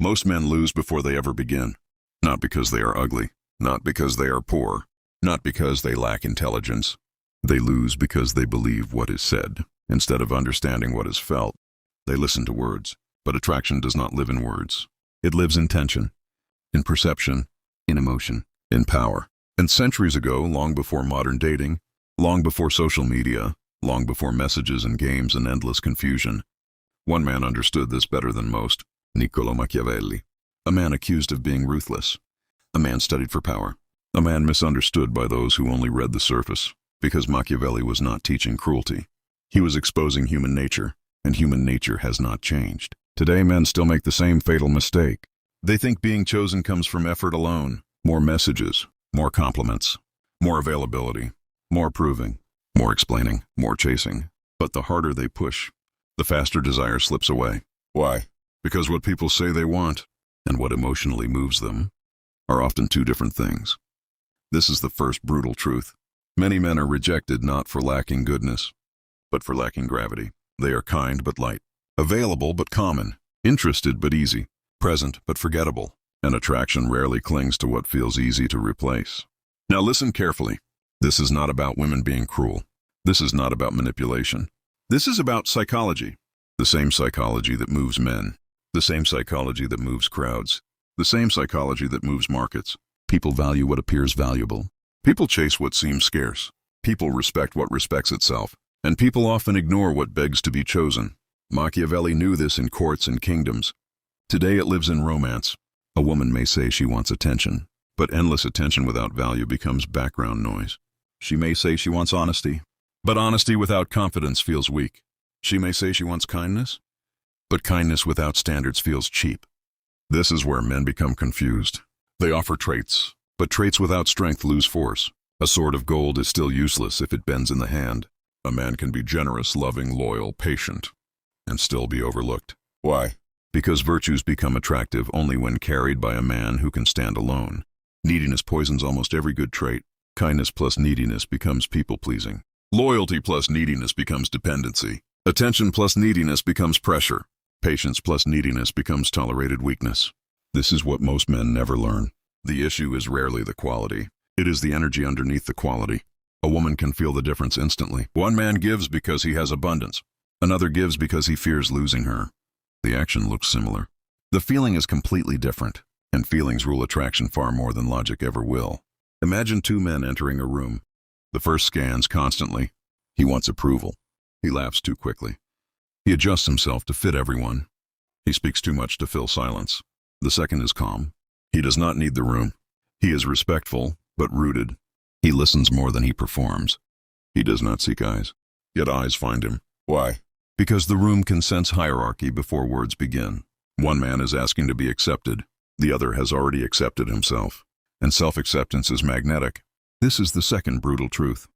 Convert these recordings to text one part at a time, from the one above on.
Most men lose before they ever begin. Not because they are ugly, not because they are poor, not because they lack intelligence. They lose because they believe what is said, instead of understanding what is felt. They listen to words, but attraction does not live in words. It lives in tension, in perception, in emotion, in power. And centuries ago, long before modern dating, long before social media, long before messages and games and endless confusion, one man understood this better than most, Machiavelli. A man accused of being ruthless. A man studied for power. A man misunderstood by those who only read the surface, because Machiavelli was not teaching cruelty. He was exposing human nature, and human nature has not changed. Today, men still make the same fatal mistake. They think being chosen comes from effort alone. More messages, more compliments, more availability, more proving, more explaining, more chasing. But the harder they push, the faster desire slips away. Why? Because what people say they want, and what emotionally moves them, are often two different things. This is the first brutal truth. Many men are rejected not for lacking goodness, but for lacking gravity. They are kind but light, available but common, interested but easy, present but forgettable, and attraction rarely clings to what feels easy to replace. Now listen carefully. This is not about women being cruel. This is not about manipulation. This is about psychology. The same psychology that moves men. The same psychology that moves crowds. The same psychology that moves markets. People value what appears valuable. People chase what seems scarce. People respect what respects itself. And people often ignore what begs to be chosen. Machiavelli knew this in courts and kingdoms. Today it lives in romance. A woman may say she wants attention, but endless attention without value becomes background noise. She may say she wants honesty, but honesty without confidence feels weak. She may say she wants kindness, but kindness without standards feels cheap. This is where men become confused. They offer traits, but traits without strength lose force. A sword of gold is still useless if it bends in the hand. A man can be generous, loving, loyal, patient, and still be overlooked. Why? Because virtues become attractive only when carried by a man who can stand alone. Neediness poisons almost every good trait. Kindness plus neediness becomes people-pleasing. Loyalty plus neediness becomes dependency. Attention plus neediness becomes pressure. Patience plus neediness becomes tolerated weakness. This is what most men never learn. The issue is rarely the quality. It is the energy underneath the quality. A woman can feel the difference instantly. One man gives because he has abundance. Another gives because he fears losing her. The action looks similar. The feeling is completely different, and feelings rule attraction far more than logic ever will. Imagine two men entering a room. The first scans constantly. He wants approval. He laughs too quickly. He adjusts himself to fit everyone. He speaks too much to fill silence. The second is calm. He does not need the room. He is respectful, but rooted. He listens more than he performs. He does not seek eyes, yet eyes find him. Why? Because the room can sense hierarchy before words begin. One man is asking to be accepted. The other has already accepted himself. And self-acceptance is magnetic. This is the second brutal truth.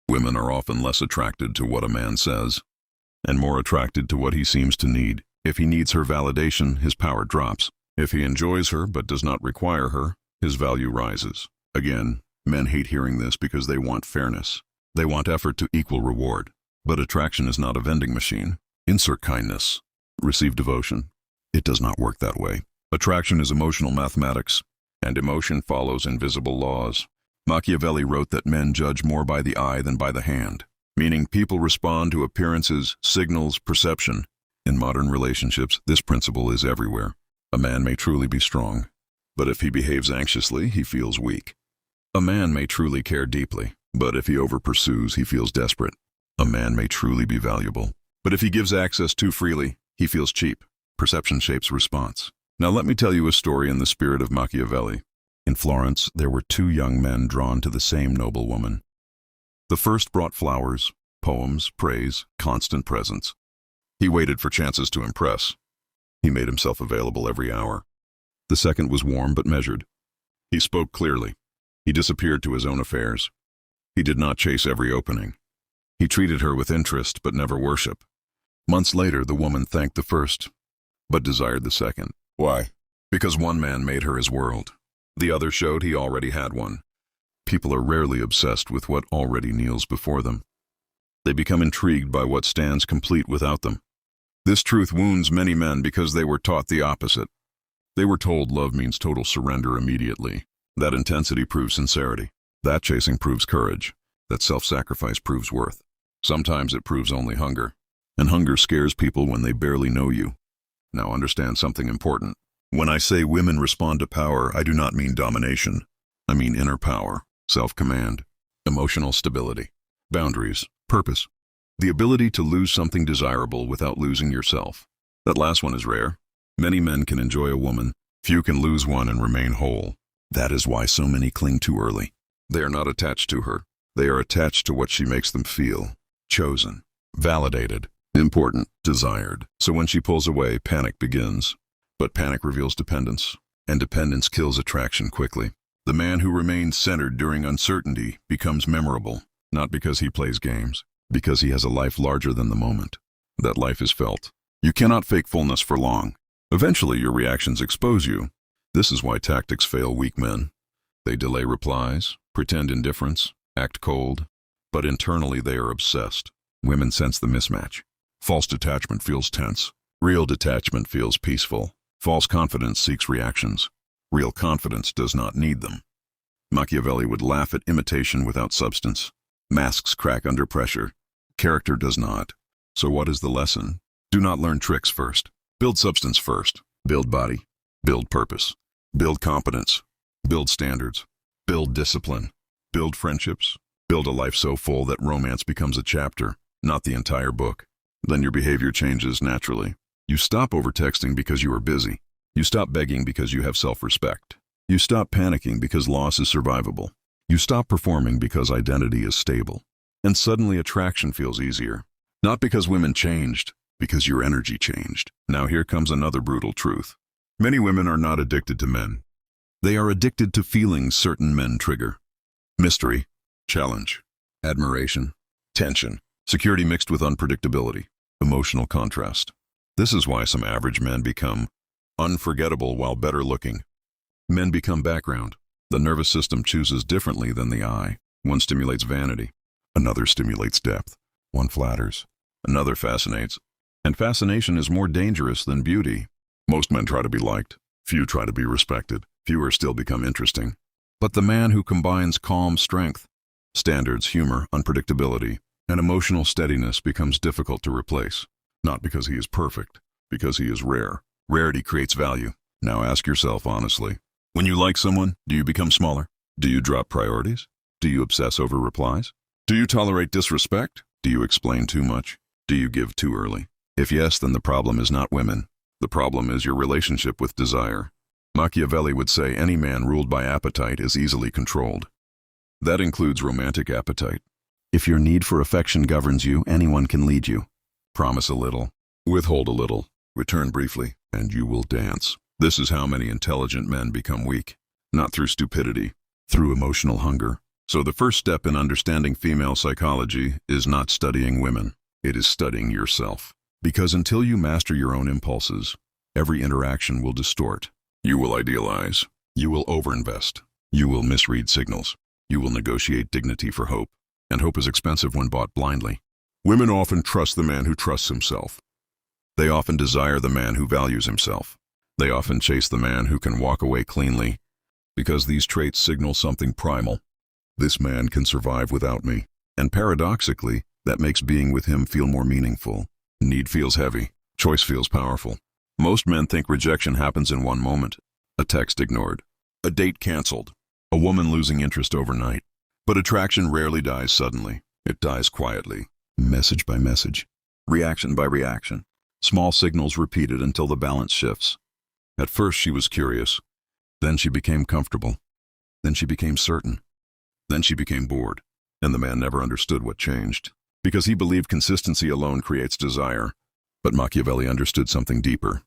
Women are often less attracted to what a man says, and more attracted to what he seems to need. If he needs her validation, his power drops. If he enjoys her but does not require her, his value rises. Again, men hate hearing this because they want fairness. They want effort to equal reward. But attraction is not a vending machine. Insert kindness. Receive devotion. It does not work that way. Attraction is emotional mathematics, and emotion follows invisible laws. Machiavelli wrote that men judge more by the eye than by the hand, meaning people respond to appearances, signals, perception. In modern relationships, this principle is everywhere. A man may truly be strong, but if he behaves anxiously, he feels weak. A man may truly care deeply, but if he over-pursues, he feels desperate. A man may truly be valuable, but if he gives access too freely, he feels cheap. Perception shapes response. Now let me tell you a story in the spirit of Machiavelli. In Florence, there were two young men drawn to the same noble woman. The first brought flowers, poems, praise, constant presence. He waited for chances to impress. He made himself available every hour. The second was warm but measured. He spoke clearly. He disappeared to his own affairs. He did not chase every opening. He treated her with interest but never worship. Months later, the woman thanked the first, but desired the second. Why? Because one man made her his world. The other showed he already had one. People are rarely obsessed with what already kneels before them. They become intrigued by what stands complete without them. This truth wounds many men because they were taught the opposite. They were told love means total surrender immediately. That intensity proves sincerity. That chasing proves courage. That self-sacrifice proves worth. Sometimes it proves only hunger. And hunger scares people when they barely know you. Now understand something important. When I say women respond to power, I do not mean domination. I mean inner power, self-command, emotional stability, boundaries, purpose. The ability to lose something desirable without losing yourself. That last one is rare. Many men can enjoy a woman. Few can lose one and remain whole. That is why so many cling too early. They are not attached to her. They are attached to what she makes them feel. Chosen, validated, important, desired. So when she pulls away, panic begins. But panic reveals dependence, and dependence kills attraction quickly. The man who remains centered during uncertainty becomes memorable, not because he plays games, because he has a life larger than the moment. That life is felt. You cannot fake fullness for long. Eventually, your reactions expose you. This is why tactics fail weak men. They delay replies, pretend indifference, act cold, but internally they are obsessed. Women sense the mismatch. False detachment feels tense. Real detachment feels peaceful. False confidence seeks reactions. Real confidence does not need them. Machiavelli would laugh at imitation without substance. Masks crack under pressure. Character does not. So what is the lesson? Do not learn tricks first. Build substance first. Build body. Build purpose. Build competence. Build standards. Build discipline. Build friendships. Build a life so full that romance becomes a chapter, not the entire book. Then your behavior changes naturally. You stop overtexting because you are busy. You stop begging because you have self-respect. You stop panicking because loss is survivable. You stop performing because identity is stable. And suddenly attraction feels easier. Not because women changed, because your energy changed. Now here comes another brutal truth. Many women are not addicted to men. They are addicted to feelings certain men trigger. Mystery, challenge, admiration, tension, security mixed with unpredictability, emotional contrast. This is why some average men become unforgettable while better looking. Men become background. The nervous system chooses differently than the eye. One stimulates vanity. Another stimulates depth. One flatters. Another fascinates. And fascination is more dangerous than beauty. Most men try to be liked. Few try to be respected. Fewer still become interesting. But the man who combines calm strength, standards, humor, unpredictability, and emotional steadiness becomes difficult to replace. Not because he is perfect, because he is rare. Rarity creates value. Now ask yourself honestly. When you like someone, do you become smaller? Do you drop priorities? Do you obsess over replies? Do you tolerate disrespect? Do you explain too much? Do you give too early? If yes, then the problem is not women. The problem is your relationship with desire. Machiavelli would say any man ruled by appetite is easily controlled. That includes romantic appetite. If your need for affection governs you, anyone can lead you. Promise a little, withhold a little, return briefly, and you will dance. This is how many intelligent men become weak. Not through stupidity, through emotional hunger. So the first step in understanding female psychology is not studying women. It is studying yourself. Because until you master your own impulses, every interaction will distort. You will idealize. You will overinvest. You will misread signals. You will negotiate dignity for hope. And hope is expensive when bought blindly. Women often trust the man who trusts himself. They often desire the man who values himself. They often chase the man who can walk away cleanly, because these traits signal something primal. This man can survive without me. And paradoxically, that makes being with him feel more meaningful. Need feels heavy. Choice feels powerful. Most men think rejection happens in one moment. A text ignored. A date canceled. A woman losing interest overnight. But attraction rarely dies suddenly. It dies quietly. Message by message. Reaction by reaction. Small signals repeated until the balance shifts. At first she was curious. Then she became comfortable. Then she became certain. Then she became bored. And the man never understood what changed. Because he believed consistency alone creates desire. But Machiavelli understood something deeper.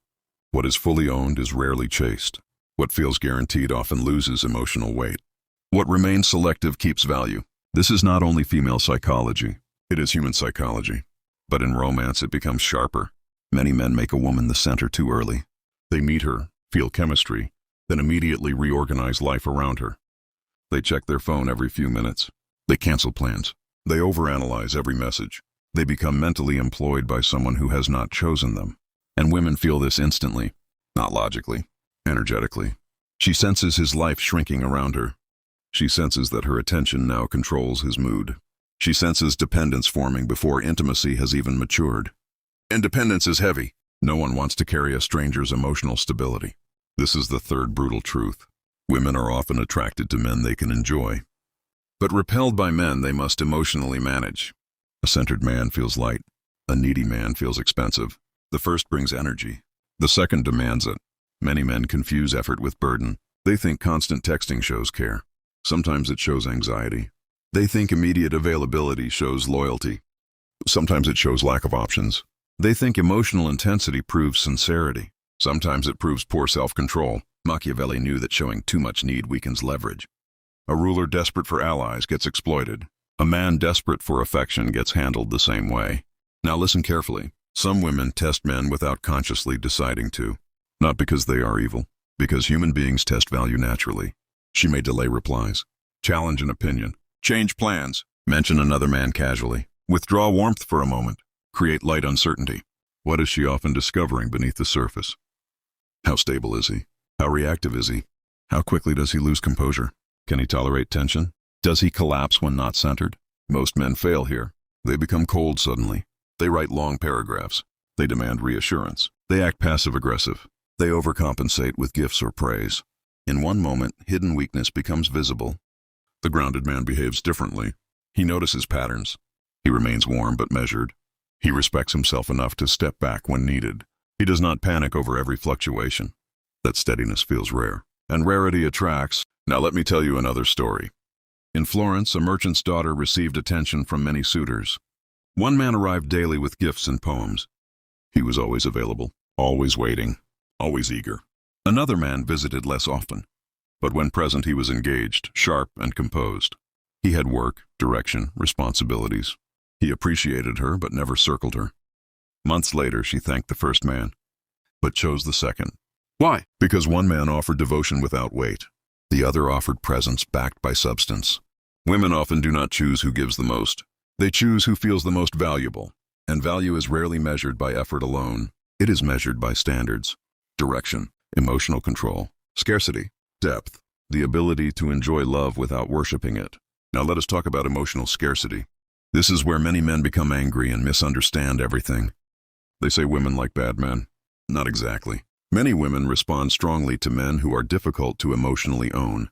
What is fully owned is rarely chased. What feels guaranteed often loses emotional weight. What remains selective keeps value. This is not only female psychology. It is human psychology. But in romance it becomes sharper. Many men make a woman the center too early. They meet her, feel chemistry, then immediately reorganize life around her. They check their phone every few minutes. They cancel plans. They overanalyze every message. They become mentally employed by someone who has not chosen them. And women feel this instantly, not logically. energetically. She senses his life shrinking around her. She senses that her attention now controls his mood. She senses dependence forming before intimacy has even matured. Independence is heavy. No one wants to carry a stranger's emotional stability. This is the third brutal truth. Women are often attracted to men they can enjoy, but repelled by men they must emotionally manage. A centered man feels light. A needy man feels expensive. The first brings energy. The second demands it. Many men confuse effort with burden. They think constant texting shows care. Sometimes it shows anxiety. They think immediate availability shows loyalty. Sometimes it shows lack of options. They think emotional intensity proves sincerity. Sometimes it proves poor self-control. Machiavelli knew that showing too much need weakens leverage. A ruler desperate for allies gets exploited. A man desperate for affection gets handled the same way. Now listen carefully. Some women test men without consciously deciding to. Not because they are evil, because human beings test value naturally. She may delay replies, challenge an opinion, change plans, mention another man casually, withdraw warmth for a moment, create light uncertainty. What is she often discovering beneath the surface? How stable is he? How reactive is he? How quickly does he lose composure? Can he tolerate tension? Does he collapse when not centered? Most men fail here. They become cold suddenly. They write long paragraphs. They demand reassurance. They act passive-aggressive. They overcompensate with gifts or praise. In one moment, hidden weakness becomes visible. The grounded man behaves differently. He notices patterns. He remains warm but measured. He respects himself enough to step back when needed. He does not panic over every fluctuation. That steadiness feels rare, and rarity attracts. Now let me tell you another story. In Florence, a merchant's daughter received attention from many suitors. One man arrived daily with gifts and poems. He was always available, always waiting, always eager. Another man visited less often, but when present he was engaged, sharp and composed. He had work, direction, responsibilities. He appreciated her but never circled her. Months later she thanked the first man, but chose the second. Why? Because one man offered devotion without weight. The other offered presence backed by substance. Women often do not choose who gives the most. They choose who feels the most valuable. And value is rarely measured by effort alone. It is measured by standards, direction, emotional control, scarcity, depth, the ability to enjoy love without worshiping it. Now let us talk about emotional scarcity. This is where many men become angry and misunderstand everything. They say women like bad men. Not exactly. Many women respond strongly to men who are difficult to emotionally own.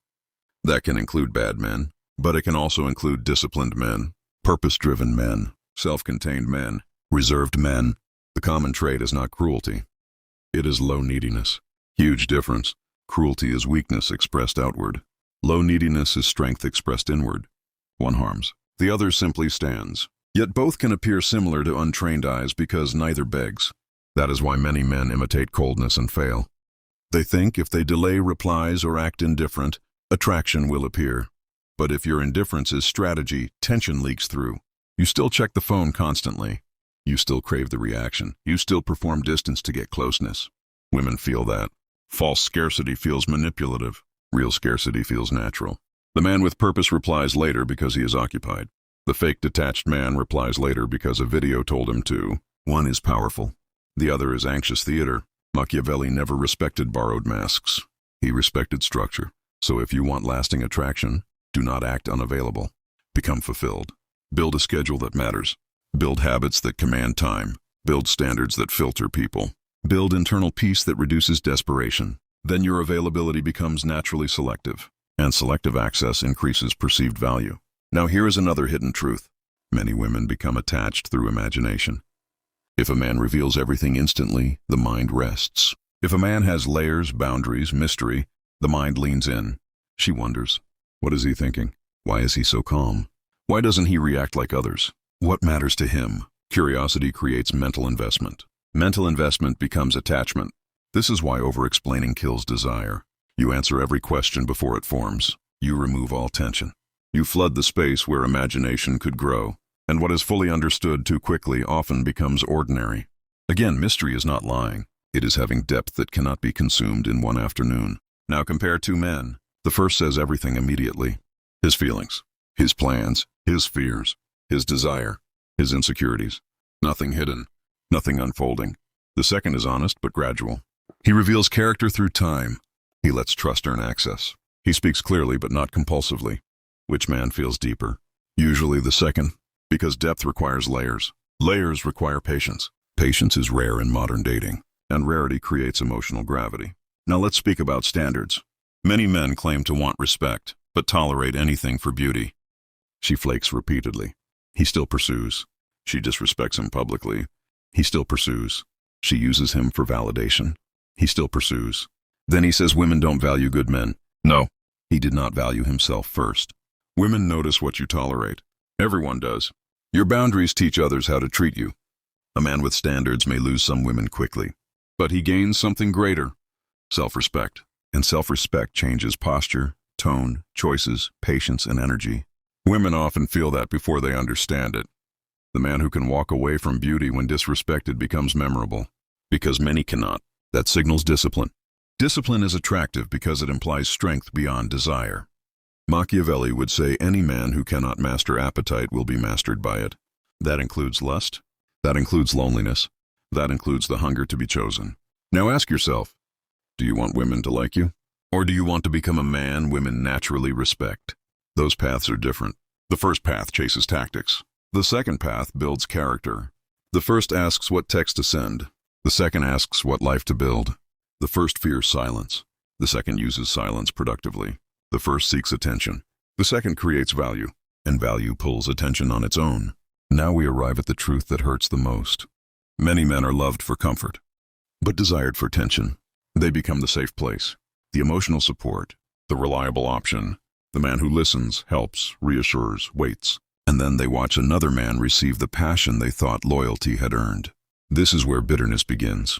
That can include bad men, but it can also include disciplined men, purpose-driven men, self-contained men, reserved men. The common trait is not cruelty. It is low neediness. Huge difference. Cruelty is weakness expressed outward. Low neediness is strength expressed inward. One harms. The other simply stands. Yet both can appear similar to untrained eyes because neither begs. That is why many men imitate coldness and fail. They think if they delay replies or act indifferent, attraction will appear. But if your indifference is strategy, tension leaks through. You still check the phone constantly. You still crave the reaction. You still perform distance to get closeness. Women feel that. False scarcity feels manipulative. Real scarcity feels natural. The man with purpose replies later because he is occupied. The fake detached man replies later because a video told him to. One is powerful. The other is anxious theater. Machiavelli never respected borrowed masks. He respected structure. So if you want lasting attraction, do not act unavailable. Become fulfilled. Build a schedule that matters. Build habits that command time. Build standards that filter people. Build internal peace that reduces desperation. Then your availability becomes naturally selective, and selective access increases perceived value. Now here is another hidden truth. Many women become attached through imagination. If a man reveals everything instantly, the mind rests. If a man has layers, boundaries, mystery, the mind leans in. She wonders, what is he thinking? Why is he so calm? Why doesn't he react like others? What matters to him? Curiosity creates mental investment. Mental investment becomes attachment. This is why over-explaining kills desire. You answer every question before it forms. You remove all tension. You flood the space where imagination could grow. And what is fully understood too quickly often becomes ordinary. Again, mystery is not lying. It is having depth that cannot be consumed in one afternoon. Now compare two men. The first says everything immediately. His feelings, his plans, his fears, his desire, his insecurities. Nothing hidden, nothing unfolding. The second is honest but gradual. He reveals character through time. He lets trust earn access. He speaks clearly but not compulsively. Which man feels deeper? Usually the second, because depth requires layers. Layers require patience. Patience is rare in modern dating, and rarity creates emotional gravity. Now let's speak about standards. Many men claim to want respect, but tolerate anything for beauty. She flakes repeatedly. He still pursues. She disrespects him publicly. He still pursues. She uses him for validation. He still pursues. Then he says women don't value good men. No, he did not value himself first. Women notice what you tolerate. Everyone does. Your boundaries teach others how to treat you. A man with standards may lose some women quickly, but he gains something greater: self-respect. And self-respect changes posture, tone, choices, patience, and energy. Women often feel that before they understand it. The man who can walk away from beauty when disrespected becomes memorable, because many cannot. That signals discipline. Discipline is attractive because it implies strength beyond desire. Machiavelli would say any man who cannot master appetite will be mastered by it. That includes lust. That includes loneliness. That includes the hunger to be chosen. Now ask yourself, do you want women to like you? Or do you want to become a man women naturally respect? Those paths are different. The first path chases tactics. The second path builds character. The first asks what text to send. The second asks what life to build. The first fears silence. The second uses silence productively. The first seeks attention. The second creates value, and value pulls attention on its own. Now we arrive at the truth that hurts the most. Many men are loved for comfort, but desired for tension. They become the safe place, the emotional support, the reliable option, the man who listens, helps, reassures, waits. And then they watch another man receive the passion they thought loyalty had earned. This is where bitterness begins.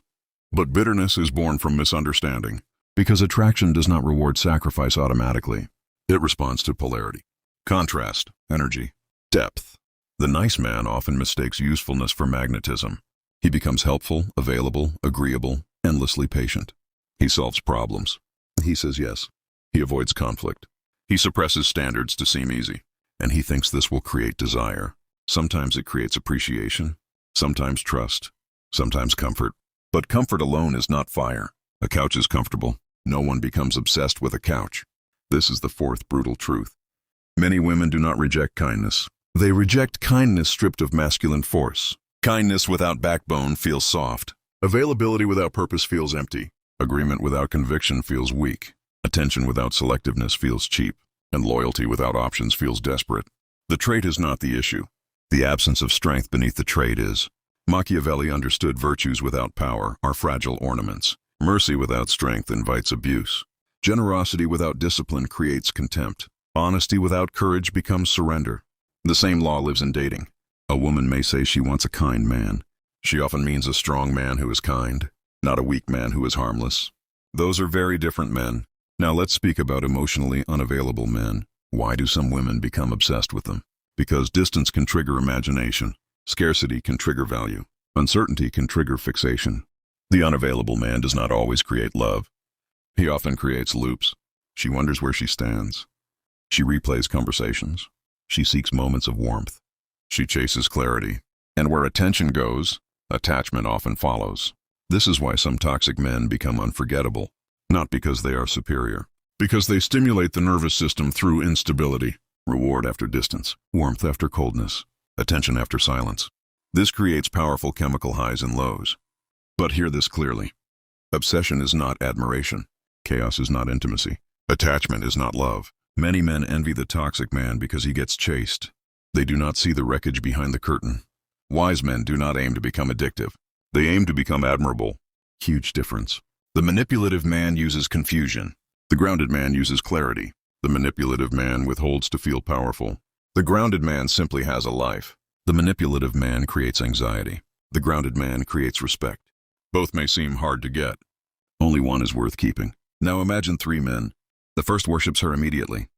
But bitterness is born from misunderstanding, because attraction does not reward sacrifice automatically. It responds to polarity, contrast, energy, depth. The nice man often mistakes usefulness for magnetism. He becomes helpful, available, agreeable, endlessly patient. He solves problems. He says yes. He avoids conflict. He suppresses standards to seem easy. And he thinks this will create desire. Sometimes it creates appreciation, sometimes trust, sometimes comfort. But comfort alone is not fire. A couch is comfortable. No one becomes obsessed with a couch. This is the fourth brutal truth. Many women do not reject kindness. They reject kindness stripped of masculine force. Kindness without backbone feels soft. Availability without purpose feels empty. Agreement without conviction feels weak. Attention without selectiveness feels cheap. And loyalty without options feels desperate. The trait is not the issue. The absence of strength beneath the trait is. Machiavelli understood virtues without power are fragile ornaments. Mercy without strength invites abuse. Generosity without discipline creates contempt. Honesty without courage becomes surrender. The same law lives in dating. A woman may say she wants a kind man. She often means a strong man who is kind, not a weak man who is harmless. Those are very different men. Now let's speak about emotionally unavailable men. Why do some women become obsessed with them? Because distance can trigger imagination. Scarcity can trigger value. Uncertainty can trigger fixation. The unavailable man does not always create love. He often creates loops. She wonders where she stands. She replays conversations. She seeks moments of warmth. She chases clarity. And where attention goes, attachment often follows. This is why some toxic men become unforgettable. Not because they are superior. Because they stimulate the nervous system through instability. Reward after distance. Warmth after coldness. Attention after silence. This creates powerful chemical highs and lows. But hear this clearly. Obsession is not admiration. Chaos is not intimacy. Attachment is not love. Many men envy the toxic man because he gets chased. They do not see the wreckage behind the curtain. Wise men do not aim to become addictive. They aim to become admirable. Huge difference. The manipulative man uses confusion. The grounded man uses clarity. The manipulative man withholds to feel powerful. The grounded man simply has a life. The manipulative man creates anxiety. The grounded man creates respect. Both may seem hard to get. Only one is worth keeping. Now imagine three men. The first worships her immediately.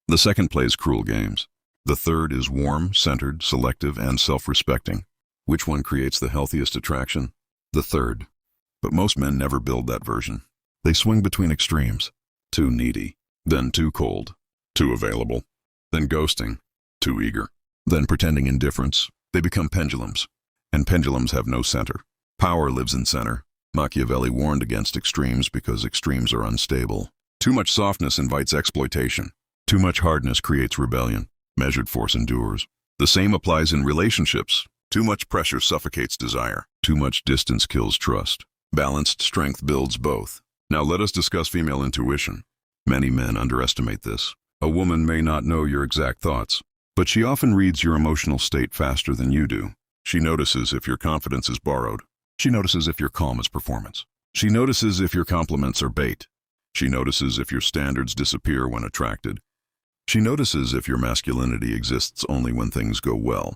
The second plays cruel games. The third is warm, centered, selective, and self-respecting. Which one creates the healthiest attraction? The third. But most men never build that version. They swing between extremes. Too needy, then too cold, too available, then ghosting, too eager, then pretending indifference. They become pendulums, and pendulums have no center. Power lives in center. Machiavelli warned against extremes because extremes are unstable. Too much softness invites exploitation. Too much hardness creates rebellion. Measured force endures. The same applies in relationships. Too much pressure suffocates desire. Too much distance kills trust. Balanced strength builds both. Now let us discuss female intuition. Many men underestimate this. A woman may not know your exact thoughts, but she often reads your emotional state faster than you do. She notices if your confidence is borrowed. She notices if your calm is performance. She notices if your compliments are bait. She notices if your standards disappear when attracted. She notices if your masculinity exists only when things go well.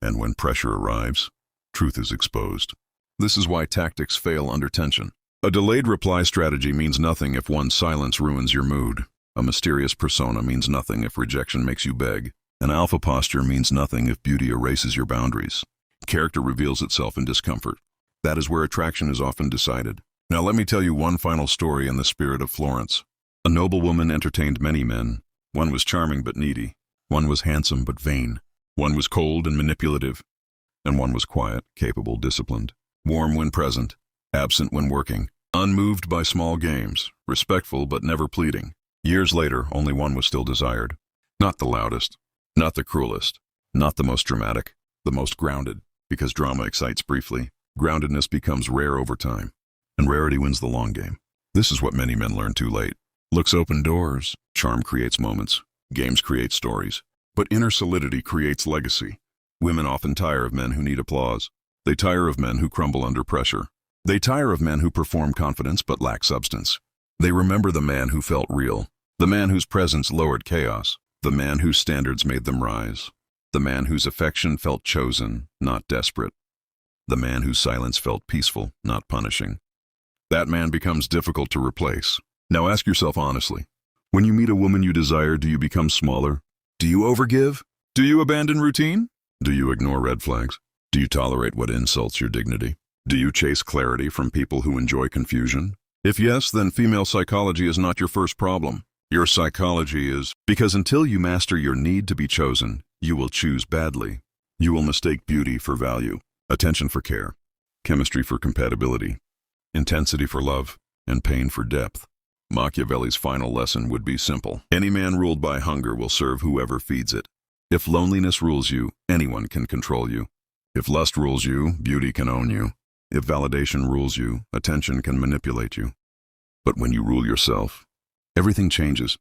And when pressure arrives, truth is exposed. This is why tactics fail under tension. A delayed reply strategy means nothing if one's silence ruins your mood. A mysterious persona means nothing if rejection makes you beg. An alpha posture means nothing if beauty erases your boundaries. Character reveals itself in discomfort. That is where attraction is often decided. Now let me tell you one final story in the spirit of Florence. A noble woman entertained many men. One was charming but needy. One was handsome but vain. One was cold and manipulative. And one was quiet, capable, disciplined. Warm when present, absent when working. Unmoved by small games, respectful but never pleading. Years later, only one was still desired. Not the loudest, not the cruelest, not the most dramatic, the most grounded. Because drama excites briefly, groundedness becomes rare over time. And rarity wins the long game. This is what many men learn too late. Looks open doors, charm creates moments, games create stories. But inner solidity creates legacy. Women often tire of men who need applause. They tire of men who crumble under pressure. They tire of men who perform confidence but lack substance. They remember the man who felt real, the man whose presence lowered chaos, the man whose standards made them rise, the man whose affection felt chosen, not desperate, the man whose silence felt peaceful, not punishing. That man becomes difficult to replace. Now ask yourself honestly, when you meet a woman you desire, do you become smaller? Do you overgive? Do you abandon routine? Do you ignore red flags? Do you tolerate what insults your dignity? Do you chase clarity from people who enjoy confusion? If yes, then female psychology is not your first problem. Your psychology is because until you master your need to be chosen, you will choose badly. You will mistake beauty for value, attention for care, chemistry for compatibility, intensity for love, and pain for depth. Machiavelli's final lesson would be simple. Any man ruled by hunger will serve whoever feeds it. If loneliness rules you, anyone can control you. If lust rules you, beauty can own you. If validation rules you, attention can manipulate you. But when you rule yourself, everything changes.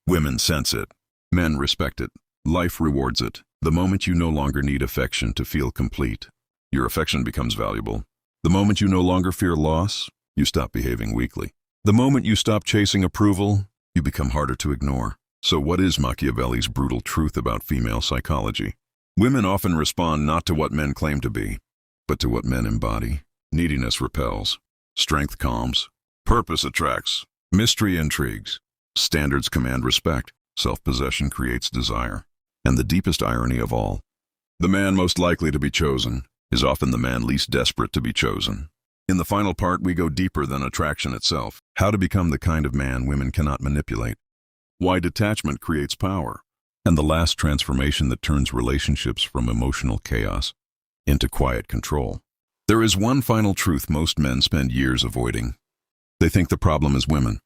Women sense it. Men respect it. Life rewards it. The moment you no longer need affection to feel complete, your affection becomes valuable. The moment you no longer fear loss, you stop behaving weakly. The moment you stop chasing approval, you become harder to ignore. So what is Machiavelli's brutal truth about female psychology? Women often respond not to what men claim to be, but to what men embody. Neediness repels. Strength calms. Purpose attracts. Mystery intrigues. Standards command respect. Self-possession creates desire. And the deepest irony of all, the man most likely to be chosen is often the man least desperate to be chosen. In the final part, we go deeper than attraction itself. How to become the kind of man women cannot manipulate. Why detachment creates power. And the last transformation that turns relationships from emotional chaos into quiet control. There is one final truth most men spend years avoiding. They think the problem is women.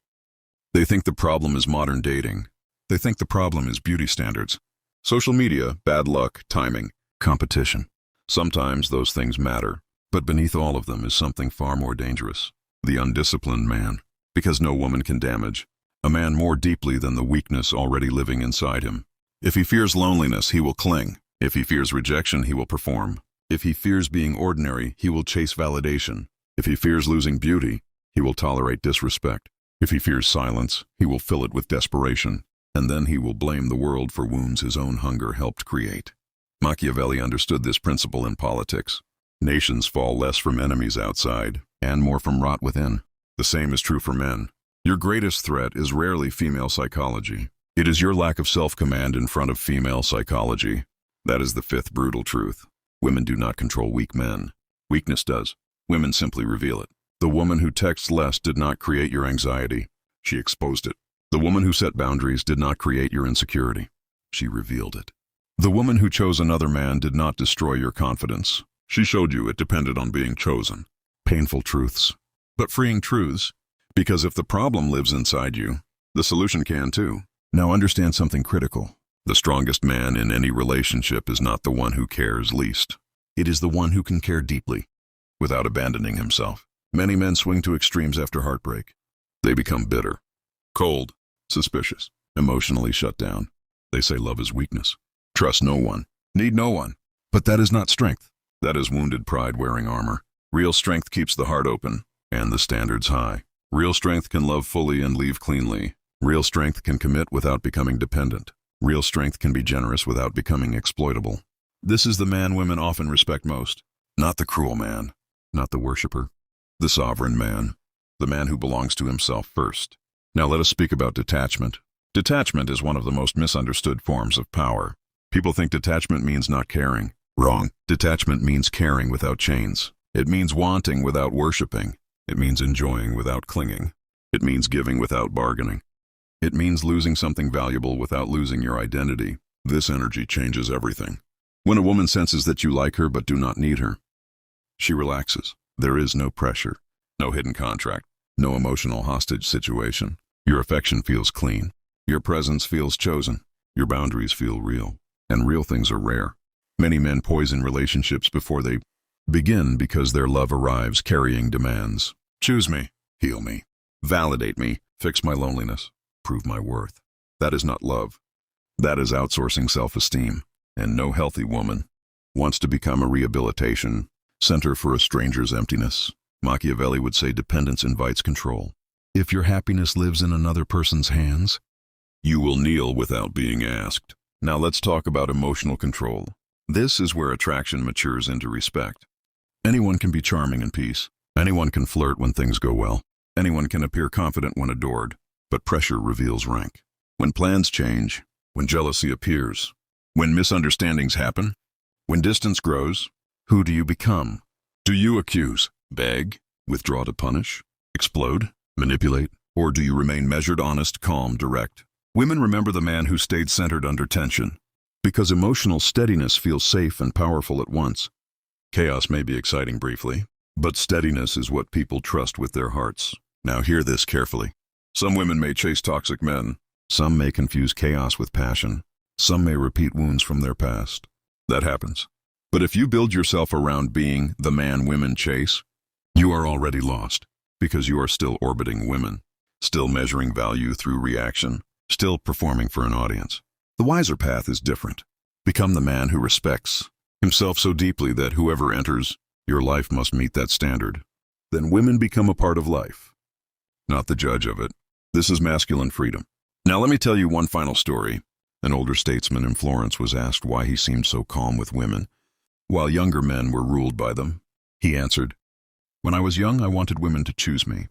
They think the problem is modern dating. They think the problem is beauty standards. Social media, bad luck, timing, competition. Sometimes those things matter. But beneath all of them is something far more dangerous. The undisciplined man. Because no woman can damage a man more deeply than the weakness already living inside him. If he fears loneliness, he will cling. If he fears rejection, he will perform. If he fears being ordinary, he will chase validation. If he fears losing beauty, he will tolerate disrespect. If he fears silence, he will fill it with desperation. And then he will blame the world for wounds his own hunger helped create. Machiavelli understood this principle in politics. Nations fall less from enemies outside, and more from rot within. The same is true for men. Your greatest threat is rarely female psychology. It is your lack of self-command in front of female psychology. That is the fifth brutal truth. Women do not control weak men. Weakness does. Women simply reveal it. The woman who texts less did not create your anxiety. She exposed it. The woman who set boundaries did not create your insecurity. She revealed it. The woman who chose another man did not destroy your confidence. She showed you it depended on being chosen. Painful truths. but freeing truths. Because if the problem lives inside you, the solution can too. Now understand something critical. The strongest man in any relationship is not the one who cares least. It is the one who can care deeply, without abandoning himself. Many men swing to extremes after heartbreak. They become bitter, cold, suspicious, emotionally shut down. They say love is weakness. Trust no one, need no one. But that is not strength. That is wounded pride wearing armor. Real strength keeps the heart open and the standards high. Real strength can love fully and leave cleanly. Real strength can commit without becoming dependent. Real strength can be generous without becoming exploitable. This is the man women often respect most. Not the cruel man, not the worshiper. The sovereign man, the man who belongs to himself first. Now let us speak about detachment. Detachment is one of the most misunderstood forms of power. People think detachment means not caring. Wrong. Detachment means caring without chains. It means wanting without worshiping. It means enjoying without clinging. It means giving without bargaining. It means losing something valuable without losing your identity. This energy changes everything. When a woman senses that you like her but do not need her, she relaxes. There is no pressure, no hidden contract, no emotional hostage situation. Your affection feels clean. Your presence feels chosen. Your boundaries feel real. And real things are rare. Many men poison relationships before they begin because their love arrives carrying demands. Choose me, heal me, validate me, fix my loneliness, prove my worth. That is not love. That is outsourcing self-esteem. And no healthy woman wants to become a rehabilitation center for a stranger's emptiness. Machiavelli would say dependence invites control. If your happiness lives in another person's hands, you will kneel without being asked. Now let's talk about emotional control. This is where attraction matures into respect. Anyone can be charming in peace. Anyone can flirt when things go well. Anyone can appear confident when adored. But pressure reveals rank. When plans change, when jealousy appears, when misunderstandings happen, when distance grows, who do you become? Do you accuse, beg, withdraw to punish, explode, manipulate, or do you remain measured, honest, calm, direct? Women remember the man who stayed centered under tension, because emotional steadiness feels safe and powerful at once. Chaos may be exciting briefly, but steadiness is what people trust with their hearts. Now hear this carefully. Some women may chase toxic men. Some may confuse chaos with passion. Some may repeat wounds from their past. That happens. But if you build yourself around being the man women chase, you are already lost, because you are still orbiting women, still measuring value through reaction, still performing for an audience. The wiser path is different. Become the man who respects himself so deeply that whoever enters your life must meet that standard. Then women become a part of life, not the judge of it. This is masculine freedom. Now let me tell you one final story. An older statesman in Florence was asked why he seemed so calm with women, while younger men were ruled by them. He answered, "When I was young, I wanted women to choose me,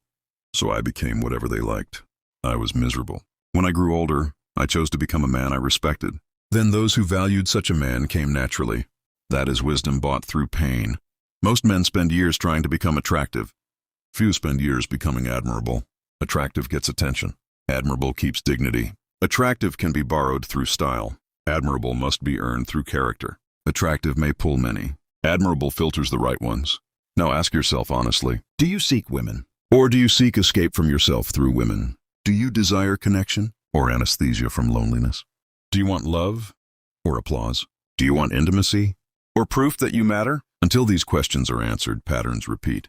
so I became whatever they liked. I was miserable. When I grew older, I chose to become a man I respected. Then those who valued such a man came naturally. That is wisdom bought through pain. Most men spend years trying to become attractive. Few spend years becoming admirable. Attractive gets attention. Admirable keeps dignity. Attractive can be borrowed through style. Admirable must be earned through character. Attractive may pull many. Admirable filters the right ones. Now ask yourself honestly, do you seek women? Or do you seek escape from yourself through women? Do you desire connection or anesthesia from loneliness? Do you want love or applause? Do you want intimacy or proof that you matter? Until these questions are answered, patterns repeat.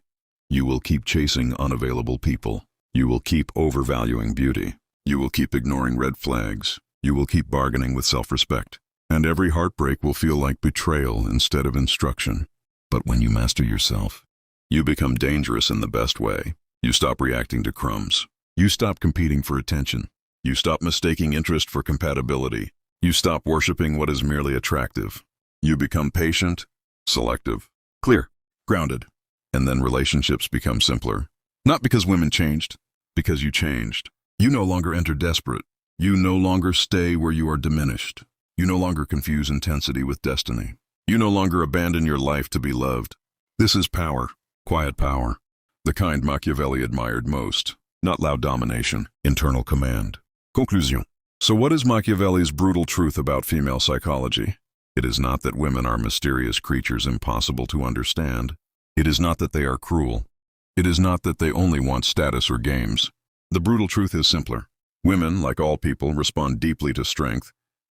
You will keep chasing unavailable people. You will keep overvaluing beauty. You will keep ignoring red flags. You will keep bargaining with self-respect. And every heartbreak will feel like betrayal instead of instruction. But when you master yourself, you become dangerous in the best way. You stop reacting to crumbs. You stop competing for attention. You stop mistaking interest for compatibility. You stop worshiping what is merely attractive. You become patient, selective, clear, grounded. And then relationships become simpler. Not because women changed, because you changed. You no longer enter desperate. You no longer stay where you are diminished. You no longer confuse intensity with destiny. You no longer abandon your life to be loved. This is power, quiet power, the kind Machiavelli admired most. Not loud domination, internal command. Conclusion. So what is Machiavelli's brutal truth about female psychology? It is not that women are mysterious creatures impossible to understand. It is not that they are cruel. It is not that they only want status or games. The brutal truth is simpler. Women, like all people, respond deeply to strength,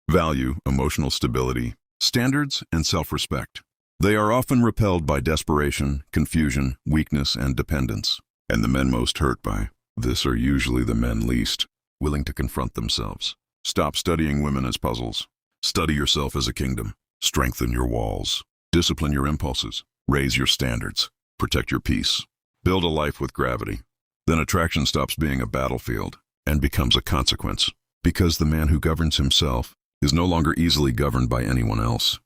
value, emotional stability, standards, and self-respect. They are often repelled by desperation, confusion, weakness, and dependence. And the men most hurt by this are usually the men least willing to confront themselves. Stop studying women as puzzles. Study yourself as a kingdom. Strengthen your walls. Discipline your impulses. Raise your standards. Protect your peace. Build a life with gravity. Then attraction stops being a battlefield and becomes a consequence. Because the man who governs himself is no longer easily governed by anyone else.